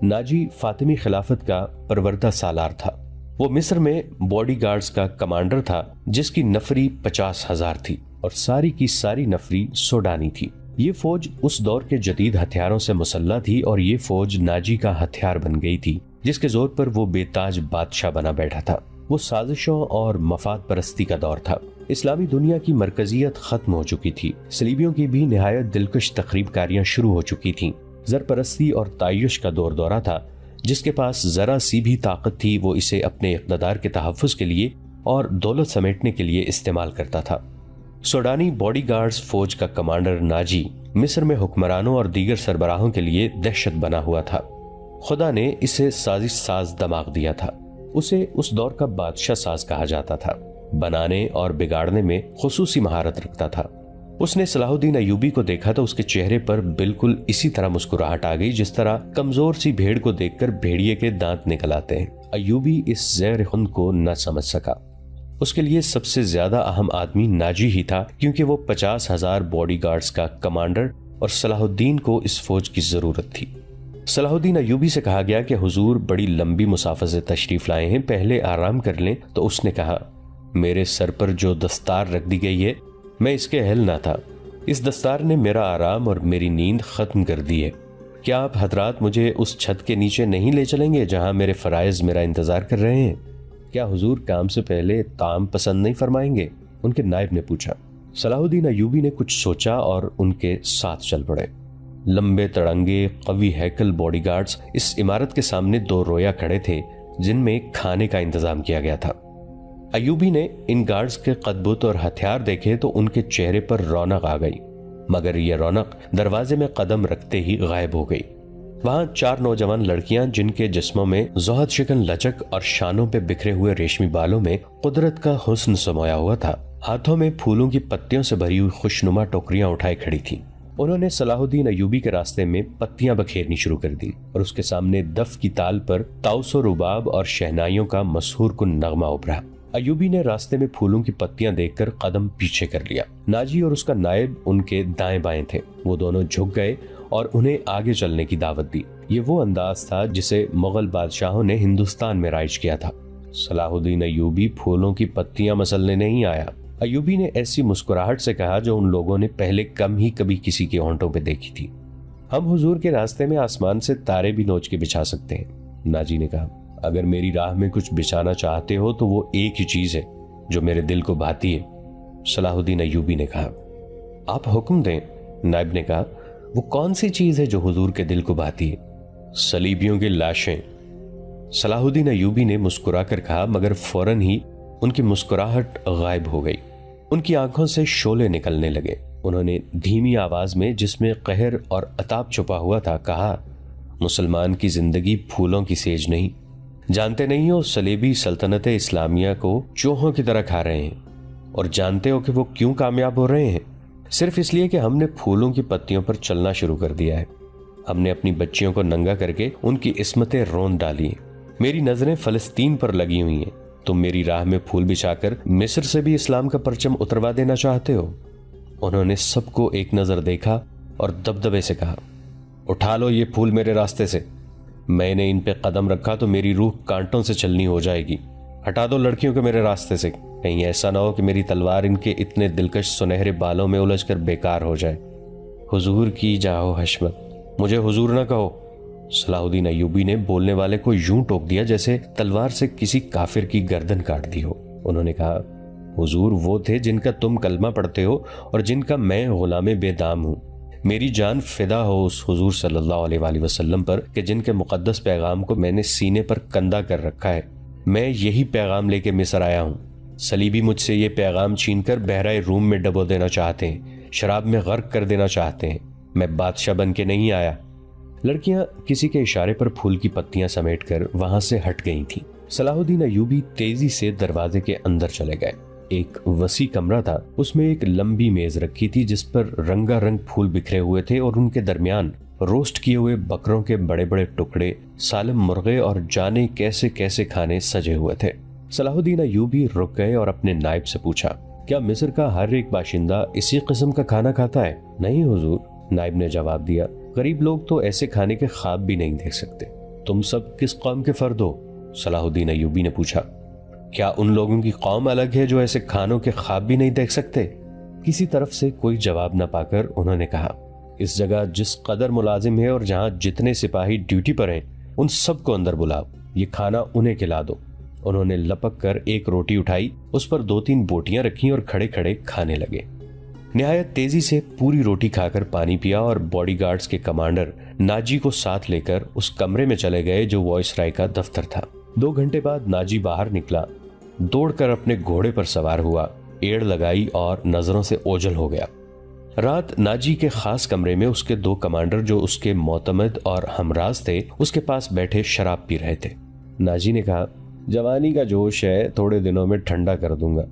Nazi Fatmi खिलाफत का परवरदा सालार था। वो मिस्र में बॉडीगार्ड्स का कमांडर था जिसकी नफरी 50,000 थी और सारी की सारी नफरी सोडानी थी। ये फौज उस दौर के जदीद हथियारों से मुसल्ला थी और ये फौज नाजी का हथियार बन गई थी जिसके जोर पर वो बेताज बादशाह बना बैठा था। वो साजिशों और मफाद परस्ती का दौर था। इस्लामी दुनिया की मरकजियत खत्म हो चुकी थी। सलीबियों की भी निहायत दिलकश तखरीबकारियां शुरू हो चुकी थीं। ज़रपरस्ती और तायुश का दौर दौरा था। जिसके पास जरा सी भी ताकत थी वो इसे अपने इक़्तिदार के तहफ़्फ़ुज़ के लिए और दौलत समेटने के लिए इस्तेमाल करता था। सोडानी बॉडीगार्ड्स फौज का कमांडर नाजी मिस्र में हुक्मरानों और दीगर सरबराहों के लिए दहशत बना हुआ था। खुदा ने इसे साजिश साज दिमाग दिया था। उसे उस दौर का बादशाह साज कहा जाता था। बनाने और बिगाड़ने में खुसूसी महारत रखता था। उसने सलाहुद्दीन अय्यूबी को देखा तो उसके चेहरे पर बिल्कुल इसी तरह मुस्कुराहट आ गई जिस तरह कमजोर सी भेड़ को देखकर भेड़िए के दांत निकल आते हैं। अय्यूबी इस ज़हर खुंद को न समझ सका। उसके लिए सबसे ज्यादा अहम आदमी नाजी ही था क्योंकि वो 50,000 बॉडीगार्ड्स का कमांडर और सलाहुद्दीन को इस फौज की जरूरत थी। सलाहुद्दीन अय्यूबी से कहा गया कि हुजूर बड़ी लंबी मुसाफर से तशरीफ लाए हैं, पहले आराम कर लें। तो उसने कहा, मेरे सर पर जो दस्तार रख दी गई है मैं इसके अहल ना था। इस दस्तार ने मेरा आराम और मेरी नींद खत्म कर दी है। क्या आप हजरात मुझे उस छत के नीचे नहीं ले चलेंगे जहां मेरे फराइज मेरा इंतजार कर रहे हैं? क्या हुजूर काम से पहले ताम पसंद नहीं फरमाएंगे? उनके नायब ने पूछा। सलाहुद्दीन अय्यूबी ने कुछ सोचा और उनके साथ चल पड़े। लंबे तड़ंगे कवी हैकल बॉडीगार्ड्स इस इमारत के सामने 2 रोया खड़े थे जिनमें खाने का इंतजाम किया गया था। अय्यूबी ने इन गार्ड्स के कदबुत और हथियार देखे तो उनके चेहरे पर रौनक आ गई, मगर यह रौनक दरवाजे में कदम रखते ही गायब हो गई। वहां 4 नौजवान लड़कियां जिनके जिस्मों में जोहद शिकन लचक और शानों पे बिखरे हुए रेशमी बालों में कुदरत का हुस्न समाया हुआ था, हाथों में फूलों की पत्तियों से भरी हुई खुशनुमा टोकरियां उठाए खड़ी थी। उन्होंने सलाहुद्दीन अय्यूबी के रास्ते में पत्तियां बखेरनी शुरू कर दी और उसके सामने दफ की ताल पर ताउसो रुबाब और शहनाइयों का मशहूर कुन नगमा उभरा। अय्यूबी ने रास्ते में फूलों की पत्तियां देखकर कदम पीछे कर लिया। नाजी और उसका नायब उनके दाएं बाएं थे। वो दोनों झुक गए और उन्हें आगे चलने की दावत दी। ये वो अंदाज था जिसे मुगल बादशाहों ने हिंदुस्तान में राइज किया था। सलाहुद्दीन अय्यूबी फूलों की पत्तियां मसलने नहीं आया। अय्यूबी ने ऐसी मुस्कुराहट से कहा जो उन लोगों ने पहले कम ही कभी किसी के होंठों पे देखी थी। हम हुजूर के रास्ते में आसमान से तारे भी नोच के बिछा सकते हैं। नाजी ने कहा, अगर मेरी राह में कुछ बिछाना चाहते हो तो वो एक ही चीज है जो मेरे दिल को भाती है। सलाहुद्दीन अय्यूबी ने कहा, आप हुक्म दें। नायब ने कहा, वो कौन सी चीज है जो हुजूर के दिल को भाती है? सलीबियों की लाशें। सलाहुद्दीन अय्यूबी ने मुस्कुराकर कहा, मगर फौरन ही उनकी मुस्कुराहट गायब हो गई। उनकी आंखों से शोले निकलने लगे। उन्होंने धीमी आवाज में, जिसमें कहर और अताब छुपा हुआ था, कहा, मुसलमान की जिंदगी फूलों की सेज नहीं। जानते नहीं हो सलेबी सल्तनत इस्लामिया को चूहों की तरह खा रहे हैं। और जानते हो कि वो क्यों कामयाब हो रहे हैं? सिर्फ इसलिए कि हमने फूलों की पत्तियों पर चलना शुरू कर दिया है। हमने अपनी बच्चियों को नंगा करके उनकी इस्मतें रोंद डाली हैं। मेरी नजरें फलस्तीन पर लगी हुई हैं। तुम मेरी राह में फूल बिछाकर मिस्र से भी इस्लाम का परचम उतरवा देना चाहते हो? उन्होंने सबको एक नजर देखा और दबदबे से कहा, उठा लो ये फूल मेरे रास्ते से। मैंने इन पे कदम रखा तो मेरी रूह कांटों से चलनी हो जाएगी। हटा दो लड़कियों को मेरे रास्ते से। कहीं ऐसा ना हो कि मेरी तलवार इनके इतने दिलकश सुनहरे बालों में उलझकर बेकार हो जाए। हुजूर की जाओ हशमत, मुझे हुजूर ना कहो। सलाहुद्दीन अय्यूबी ने बोलने वाले को यूं टोक दिया जैसे तलवार से किसी काफिर की गर्दन काट दी हो। उन्होंने कहा, हुजूर वो थे जिनका तुम कलमा पढ़ते हो और जिनका मैं गुलामे बेदाम हूँ। मेरी जान फिदा हो उस हुजूर सल्लल्लाहु अलैहि वसल्लम पर कि जिनके मुकद्दस पैगाम को मैंने सीने पर कंधा कर रखा है। मैं यही पैगाम लेके मिस्र आया हूँ। सलीबी मुझसे ये पैगाम छीनकर बहराए रूम में डबो देना चाहते हैं, शराब में गर्क कर देना चाहते हैं। मैं बादशाह बन के नहीं आया। लड़कियां किसी के इशारे पर फूल की पत्तियां समेटकर वहां से हट गई थीं। सलाहुद्दीन अय्यूबी तेजी से दरवाजे के अंदर चले गए। एक वसी कमरा था, उसमें एक लंबी मेज रखी थी जिस पर रंगारंग फूल बिखरे हुए थे और उनके दरमियान रोस्ट किए हुए बकरों के बड़े बड़े टुकड़े, सालिम मुर्गे और जाने कैसे कैसे खाने सजे हुए थे। सलाहुद्दीन अय्यूबी रुक गए और अपने नायब से पूछा, क्या मिस्र का हर एक बाशिंदा इसी किस्म का खाना खाता है? नहीं हुजूर, नायब ने जवाब दिया, गरीब लोग तो ऐसे खाने के ख्वाब भी नहीं देख सकते। तुम सब किस कौम के फर्द हो? सलाहुद्दीन अय्यूबी ने पूछा। क्या उन लोगों की कौम अलग है जो ऐसे खानों के ख्वाब भी नहीं देख सकते? किसी तरफ से कोई जवाब न पाकर उन्होंने कहा, इस जगह जिस कदर मुलाजिम है और जहां जितने सिपाही ड्यूटी पर हैं, उन सबको अंदर बुलाओ, ये खाना उन्हें खिला दो। उन्होंने लपक कर एक रोटी उठाई, उस पर 2-3 बोटियां रखी और खड़े खड़े खाने लगे। निहायत तेजी से पूरी रोटी खाकर पानी पिया और बॉडीगार्ड्स के कमांडर नाजी को साथ लेकर उस कमरे में चले गए जो वॉइसराय का दफ्तर था। 2 घंटे बाद नाजी बाहर निकला, दौड़कर अपने घोड़े पर सवार हुआ, एड़ लगाई और नजरों से ओझल हो गया। रात नाजी के खास कमरे में उसके 2 कमांडर जो उसके मोतमद और हमराज थे उसके पास बैठे शराब पी रहे थे। नाजी ने कहा, जवानी का जोश है, थोड़े दिनों में ठंडा कर दूंगा।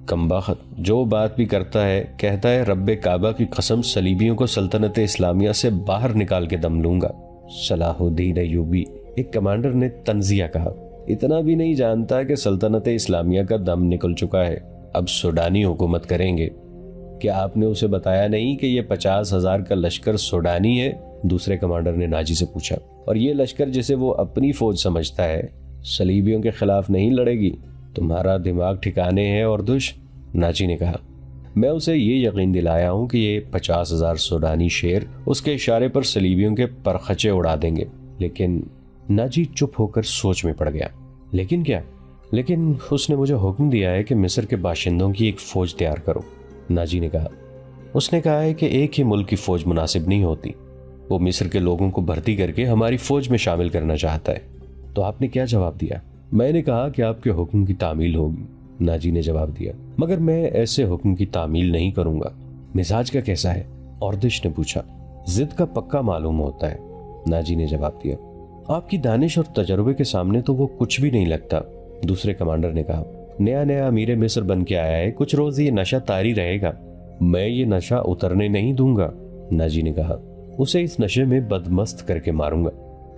कमबख्त जो बात भी करता है कहता है रब्बे काबा की कसम सलीबियों को सल्तनत इस्लामिया से बाहर निकाल के दम लूंगा। सलाहुद्दीन अय्यूबी, एक कमांडर ने तंजिया कहा, इतना भी नहीं जानता कि सल्तनत इस्लामिया का दम निकल चुका है, अब सूडानी हुकूमत करेंगे। क्या आपने उसे बताया नहीं कि ये 50,000 का लश्कर सूडानी है? दूसरे कमांडर ने नाजी से पूछा। और ये लश्कर जिसे वो अपनी फौज समझता है सलीबियों के खिलाफ नहीं लड़ेगी? तुम्हारा दिमाग ठिकाने है और दुश? नाजी ने कहा, मैं उसे ये यकीन दिलाया हूं कि ये 50,000 सूडानी शेर उसके इशारे पर सलीबियों के परखचे उड़ा देंगे। लेकिन नाजी चुप होकर सोच में पड़ गया। लेकिन क्या? लेकिन उसने मुझे हुक्म दिया है कि मिस्र के बाशिंदों की एक फौज तैयार करो। नाजी ने कहा, उसने कहा है कि एक ही मुल्क की फौज मुनासिब नहीं होती, वो मिस्र के लोगों को भर्ती करके हमारी फौज में शामिल करना चाहता है। तो आपने क्या जवाब दिया? मैंने कहा कि आपके हुक्म की तामील होगी। नाजी ने जवाब दिया, मगर मैं ऐसे हुक्म की तामील नहीं करूंगा। मिजाज का कैसा है? औरदिश ने पूछा। जिद का पक्का मालूम होता है, नाजी ने जवाब दिया। आपकी दानिश और तजर्बे के सामने तो वो कुछ भी नहीं लगता, दूसरे कमांडर ने कहा। नया नया अमीर मिस्र बन के आया है, कुछ रोज ये नशा तारी रहेगा। मैं ये नशा उतरने नहीं दूंगा, नाजी ने कहा। उसे इस नशे में बदमस्त करके मारूंगा।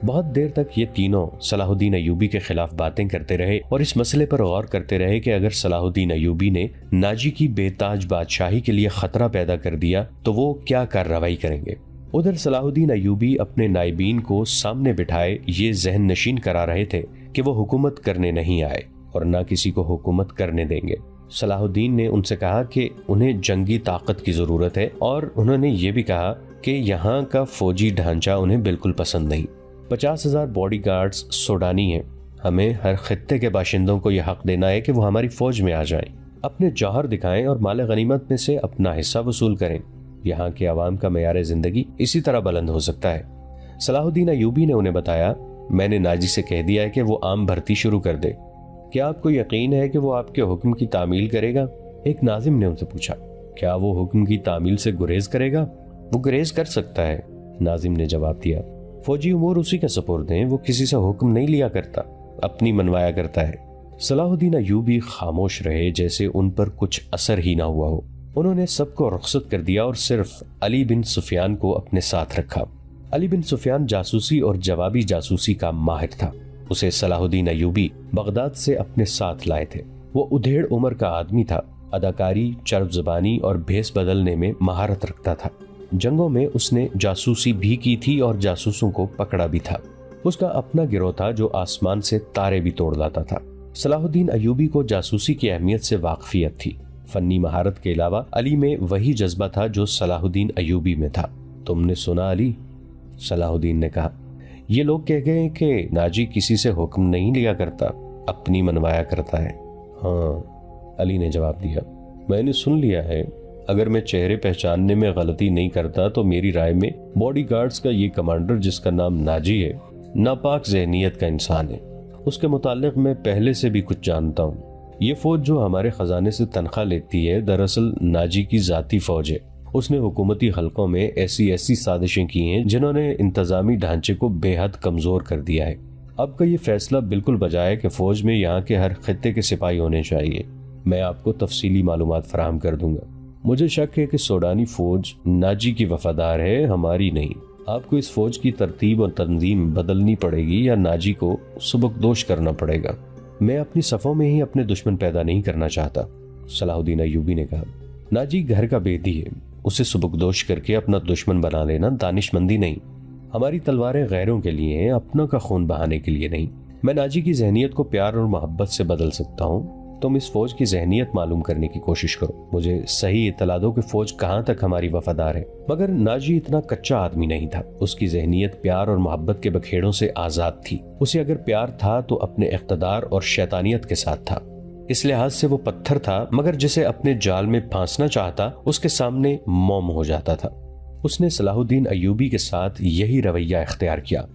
बहुत देर तक ये तीनों सलाहुद्दीन अय्यूबी के खिलाफ बातें करते रहे और इस मसले पर गौर करते रहे कि अगर सलाहुद्दीन अय्यूबी ने नाजी की बेताज बादशाही के लिए खतरा पैदा कर दिया तो वो क्या कार्रवाई करेंगे। उधर सलाहुद्दीन अय्यूबी अपने नाइबीन को सामने बिठाए ये जहन नशीन करा रहे थे कि वो हुकूमत करने नहीं आए और न किसी को हुकूमत करने देंगे। सलाहुद्दीन ने उनसे कहा कि उन्हें जंगी ताकत की जरूरत है और उन्होंने ये भी कहा कि यहाँ का फौजी ढांचा उन्हें बिल्कुल पसंद नहीं। 50,000 बॉडीगार्ड्स सूडानी हैं। हमें हर खित्ते के बाशिंदों को यह हक देना है कि वो हमारी फौज में आ जाएं, अपने जौहर दिखाएं और माल गनीमत में से अपना हिस्सा वसूल करें। यहाँ के अवाम का मेयार जिंदगी इसी तरह बुलंद हो सकता है। सलाहुद्दीन अय्यूबी ने उन्हें बताया, मैंने नाजी से कह दिया है कि वो आम भर्ती शुरू कर दे। क्या आपको यकीन है कि वो आपके हुक्म की तामील करेगा? एक नाजिम ने उनसे पूछा। क्या वो हुक्म की तामील से गुरेज करेगा? वो गुरेज कर सकता है, नाजिम ने जवाब दिया। फौजी उमूर उसी के सपुर्द हैं, वो किसी से हुक्म नहीं लिया करता, अपनी मनवाया करता है। सलाहुद्दीन अय्यूबी खामोश रहे जैसे उन पर कुछ असर ही ना हुआ हो। उन्होंने सबको रुखसत कर दिया और सिर्फ अली बिन सुफियान को अपने साथ रखा। अली बिन सुफियान जासूसी और जवाबी जासूसी का माहिर था। उसे सलाहुद्दीन अय्यूबी बगदाद से अपने साथ लाए थे। वो उधेड़ उम्र का आदमी था, अदाकारी, चरब ज़बानी और भेस बदलने में महारत रखता था। जंगों में उसने जासूसी भी की थी और जासूसों को पकड़ा भी था। उसका अपना गिरोह था जो आसमान से तारे भी तोड़ लाता था। सलाहुद्दीन अय्यूबी को जासूसी की अहमियत से वाकफियत थी। फन्नी महारत के अलावा अली में वही जज्बा था जो सलाहुद्दीन अय्यूबी में था। तुमने सुना अली? सलाहुद्दीन ने कहा। ये लोग कह गए कि नाजी किसी से हुक्म नहीं लिया करता, अपनी मनवाया करता है। हाँ, अली ने जवाब दिया, मैंने सुन लिया है। अगर मैं चेहरे पहचानने में गलती नहीं करता तो मेरी राय में बॉडीगार्ड्स का ये कमांडर जिसका नाम नाजी है नापाक ज़हनियत का इंसान है। उसके मुताल्लिक मैं पहले से भी कुछ जानता हूँ। ये फौज जो हमारे खजाने से तनख्वाह लेती है दरअसल नाजी की जाती फौज है। उसने हुकूमती हलकों में ऐसी साजिशें की हैं जिन्होंने इंतजामी ढांचे को बेहद कमजोर कर दिया है। अब का ये फैसला बिल्कुल बजा है कि फौज में यहाँ के हर खित्ते के सिपाही होने चाहिए। मैं आपको तफसीली मालूमात फराहम कर दूंगा। मुझे शक है कि सूडानी फौज नाजी की वफादार है, हमारी नहीं। आपको इस फौज की तरतीब और तंजीम बदलनी पड़ेगी या नाजी को सुबकदोश करना पड़ेगा। मैं अपनी सफ़ों में ही अपने दुश्मन पैदा नहीं करना चाहता, सलाहुद्दीन अय्यूबी ने कहा। नाजी घर का बेदी है, उसे सुबकदोश करके अपना दुश्मन बना लेना दानिशमंदी नहीं। हमारी तलवारें गैरों के लिए हैं, अपनों का खून बहाने के लिए नहीं। मैं नाजी की जहनियत को प्यार और मोहब्बत से बदल सकता हूँ। तुम इस फौज की जहनियत मालूम करने की कोशिश करो, मुझे सही इत्तला दो कि फौज कहाँ तक हमारी वफादार है। मगर नाजी इतना कच्चा आदमी नहीं था। उसकी जहनियत प्यार और मोहब्बत के बखेड़ों से आजाद थी। उसे अगर प्यार था तो अपने इख्तदार और शैतानियत के साथ था। इस लिहाज से वो पत्थर था, मगर जिसे अपने जाल में फांसना चाहता उसके सामने मौम हो जाता था। उसने सलाहुद्दीन अय्यूबी के साथ यही रवैया इख्तियार किया।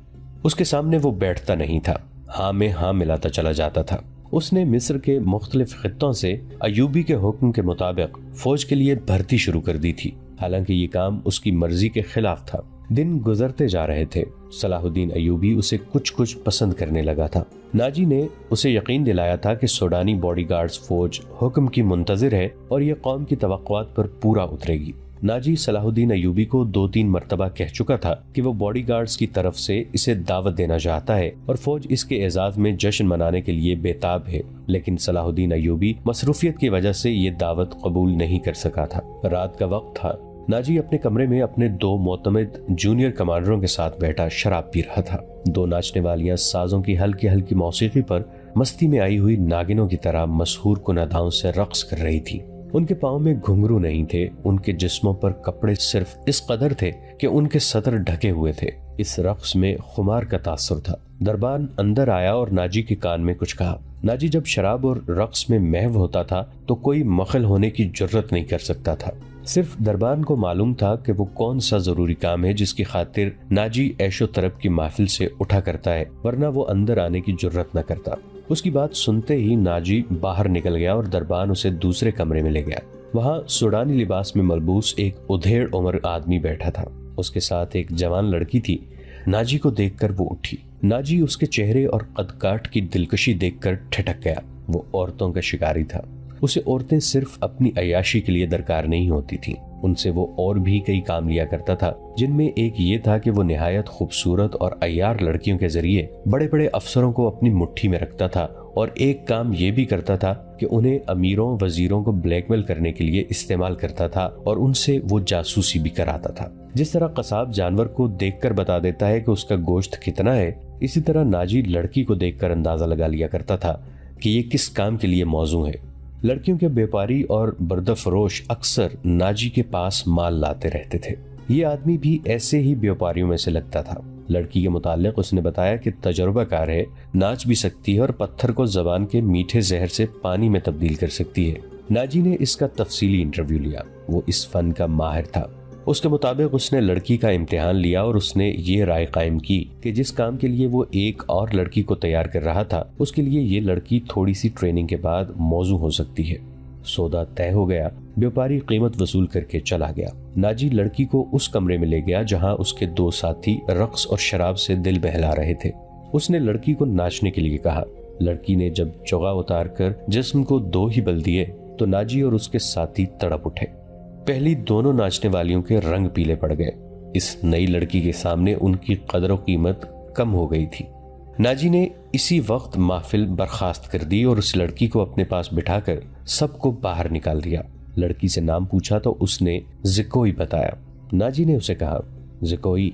उसके सामने वो बैठता नहीं था, हाँ में हाँ मिलाता चला जाता था। उसने मिस्र के मुख्तलिफ खित्तों से अय्यूबी के हुक्म के मुताबिक फौज के लिए भर्ती शुरू कर दी थी, हालांकि ये काम उसकी मर्जी के खिलाफ था। दिन गुजरते जा रहे थे। सलाहुद्दीन अय्यूबी उसे कुछ कुछ पसंद करने लगा था। नाजी ने उसे यकीन दिलाया था कि सूडानी बॉडीगार्ड्स फौज हुक्म की मुंतजिर है और ये कौम की तवक्कुआत पर पूरा उतरेगी। नाजी सलाहुद्दीन अय्यूबी को 2-3 मरतबा कह चुका था कि वो बॉडीगार्ड्स की तरफ से इसे दावत देना चाहता है और फौज इसके एजाज में जश्न मनाने के लिए बेताब है, लेकिन सलाहुद्दीन अय्यूबी मसरूफियत की वजह से ये दावत कबूल नहीं कर सका था। रात का वक्त था। नाजी अपने कमरे में अपने 2 मोतमिद जूनियर कमांडरों के साथ बैठा शराब पी रहा था। 2 नाचने वालियां साजों की हल्की हल्की मौसीकी पर मस्ती में आई हुई नागिनों की तरह मशहूर कुनादाओं से रक्स कर रही थी। उनके पाँव में घुंघरू नहीं थे, उनके जिस्मों पर कपड़े सिर्फ इस कदर थे कि उनके सतर ढके हुए थे। इस रक्स में खुमार का तासुर था। दरबान अंदर आया और नाजी के कान में कुछ कहा। नाजी जब शराब और रक्स में महव होता था तो कोई मखल होने की जुर्रत नहीं कर सकता था। सिर्फ दरबान को मालूम था कि वो कौन सा जरूरी काम है जिसकी खातिर नाजी ऐशो तरफ की महफिल से उठा करता है, वरना वो अंदर आने की जुर्रत न करता। उसकी बात सुनते ही नाजी बाहर निकल गया और दरबान उसे दूसरे कमरे में ले गया। वहाँ सूडानी लिबास में मलबूस एक उधेड़ उम्र आदमी बैठा था। उसके साथ एक जवान लड़की थी। नाजी को देखकर वो उठी। नाजी उसके चेहरे और कद-काठ की दिलकशी देखकर ठिठक गया। वो औरतों का शिकारी था। उसे औरतें सिर्फ अपनी अय्याशी के लिए दरकार नहीं होती थीं। उनसे वो और भी कई काम लिया करता था, जिनमें एक ये था कि वो निहायत खूबसूरत और अय्यार लड़कियों के जरिए बड़े बड़े अफसरों को अपनी मुट्ठी में रखता था, और एक काम ये भी करता था कि उन्हें अमीरों वजीरों को ब्लैकमेल करने के लिए इस्तेमाल करता था और उनसे वो जासूसी भी कराता था। जिस तरह कसाब जानवर को देखकर बता देता है कि उसका गोश्त कितना है, इसी तरह नाजी लड़की को देखकर अंदाजा लगा लिया करता था कि ये किस काम के लिए मौजू है। लड़कियों के व्यापारी और बर्दफरोश अक्सर नाजी के पास माल लाते रहते थे। ये आदमी भी ऐसे ही व्यापारियों में से लगता था। लड़की के मुतालिक उसने बताया कि तजुर्बाकार है, नाच भी सकती है और पत्थर को जबान के मीठे जहर से पानी में तब्दील कर सकती है। नाजी ने इसका तफसीली इंटरव्यू लिया। वो इस फन का माहिर था। उसके मुताबिक उसने लड़की का इम्तिहान लिया और उसने ये राय कायम की कि जिस काम के लिए वो एक और लड़की को तैयार कर रहा था, उसके लिए ये लड़की थोड़ी सी ट्रेनिंग के बाद मौजू हो सकती है। सौदा तय हो गया। व्यापारी कीमत वसूल करके चला गया। नाजी लड़की को उस कमरे में ले गया जहां उसके 2 साथी रक्स और शराब से दिल बहला रहे थे। उसने लड़की को नाचने के लिए कहा। लड़की ने जब चोगा उतार कर जिस्म को 2 ही बल दिए तो नाजी और उसके साथी तड़प उठे। पहली दोनों नाचने वालियों के रंग पीले पड़ गए। इस नई लड़की के सामने उनकी कदर और कीमत कम हो गई थी। नाजी ने इसी वक्त महफिल बर्खास्त कर दी और उस लड़की को अपने पास बिठाकर सबको बाहर निकाल दिया। लड़की से नाम पूछा तो उसने ज़िकोई बताया। नाजी ने उसे कहा, ज़िकोई,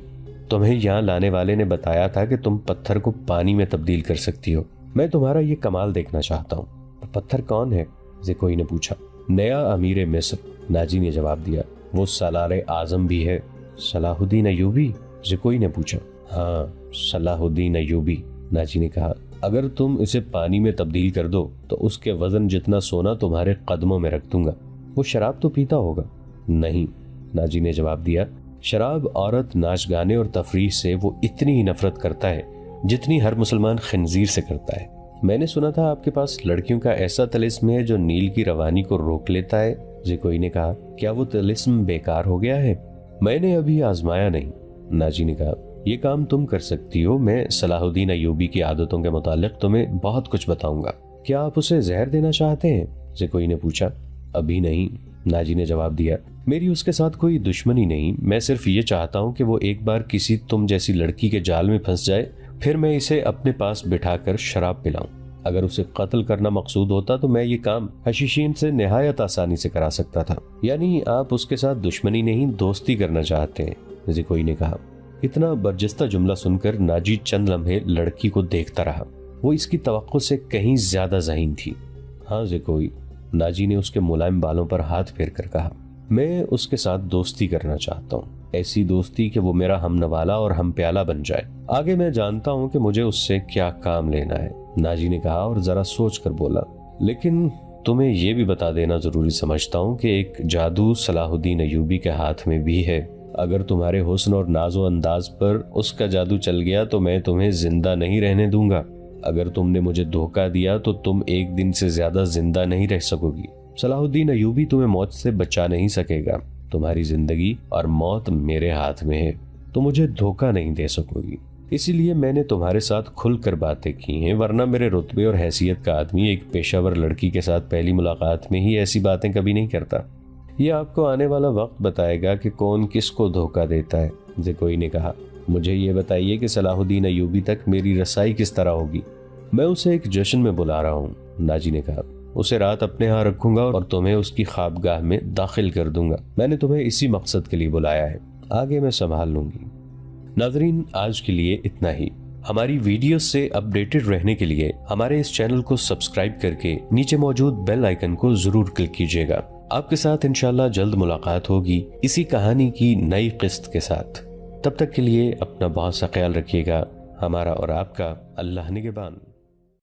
तुम्हें यहाँ लाने वाले ने बताया था कि तुम पत्थर को पानी में तब्दील कर सकती हो। मैं तुम्हारा ये कमाल देखना चाहता हूँ। पत्थर कौन है? ज़िकोई ने पूछा। नया अमीर मिस्र, नाजी ने जवाब दिया। वो सलार आजम भी है। सलाहुद्दीन अय्यूबी? ज़िकोई ने पूछा। हाँ, सलाहुद्दीन अय्यूबी, नाजी ने कहा। अगर तुम इसे पानी में तब्दील कर दो तो उसके वजन जितना सोना तुम्हारे कदमों में रख दूंगा। वो शराब तो पीता होगा? नहीं, नाजी ने जवाब दिया। शराब, औरत, नाच गाने और तफरीह से वो इतनी ही नफरत करता है जितनी हर मुसलमान खंजीर से करता है। मैंने सुना था आपके पास लड़कियों का ऐसा तिलिस्म है जो नील की रवानी को रोक लेता है। ज़िकोई ने कहा। क्या वो तिलिस्म बेकार हो गया है? मैंने अभी आजमाया नहीं, नाजी ने कहा। ये काम तुम कर सकती हो। मैं सलाहुद्दीन अय्यूबी की आदतों के मुतालिक तुम्हें बहुत कुछ बताऊंगा। क्या आप उसे जहर देना चाहते हैं? ज़िकोई ने पूछा। अभी नहीं, नाजी ने जवाब दिया। मेरी उसके साथ कोई दुश्मनी नहीं। मैं सिर्फ ये चाहता हूँ कि वो एक बार किसी तुम जैसी लड़की के जाल में फंस जाए, फिर मैं इसे अपने पास बिठाकर शराब पिलाऊं। अगर उसे कत्ल करना मकसूद होता तो मैं ये काम हशीशीन से निहायत आसानी से करा सकता था। यानी आप उसके साथ दुश्मनी नहीं, दोस्ती करना चाहते हैं? ज़िकोई ने कहा। इतना बर्जस्ता जुमला सुनकर नाजी चंद लम्हे लड़की को देखता रहा। वो इसकी तवक्को से कहीं ज्यादा ज़हीन थी। हाँ जे कोई, नाजी ने उसके मुलायम बालों पर हाथ फेर कर कहा। मैं उसके साथ दोस्ती करना चाहता हूँ, ऐसी दोस्ती कि वो मेरा हमनवाला और हम प्याला बन जाए। आगे मैं जानता हूँ कि मुझे उससे क्या काम लेना है, नाजी ने कहा और जरा सोच कर बोला। लेकिन तुम्हें यह भी बता देना जरूरी समझता हूँ कि एक जादू सलाहुद्दीन अयूबी के हाथ में भी है। अगर तुम्हारे हुस्न और नाजो अंदाज पर उसका जादू चल गया तो मैं तुम्हें जिंदा नहीं रहने दूंगा। अगर तुमने मुझे धोखा दिया तो तुम एक दिन से ज्यादा जिंदा नहीं रह सकोगी। सलाहुद्दीन अयूबी तुम्हें मौत से बचा नहीं सकेगा। तुम्हारी जिंदगी और मौत मेरे हाथ में है, तो मुझे धोखा नहीं दे सकोगी। इसीलिए मैंने तुम्हारे साथ खुलकर बातें की हैं, वरना मेरे रुतबे और हैसियत का आदमी एक पेशावर लड़की के साथ पहली मुलाकात में ही ऐसी बातें कभी नहीं करता। ये आपको आने वाला वक्त बताएगा कि कौन किसको धोखा देता है। ज़कोई ने कहा, मुझे ये बताइए कि सलाहुद्दीन अयूबी तक मेरी रसाई किस तरह होगी। मैं उसे एक जश्न में बुला रहा हूँ, नाजी ने कहा। उसे रात अपने यहाँ रखूंगा और तुम्हें उसकी ख्वाबगाह में दाखिल कर दूंगा। मैंने तुम्हें इसी मकसद के लिए बुलाया है, आगे मैं संभाल लूंगी। नाज़रीन, आज के लिए इतना ही। हमारी वीडियो से अपडेटेड रहने के लिए हमारे इस चैनल को सब्सक्राइब करके नीचे मौजूद बेल आइकन को जरूर क्लिक कीजिएगा। आपके साथ इंशाल्लाह जल्द मुलाकात होगी इसी कहानी की नई किस्त के साथ। तब तक के लिए अपना बहुत सा ख्याल रखिएगा। हमारा और आपका अल्लाह निगहबान।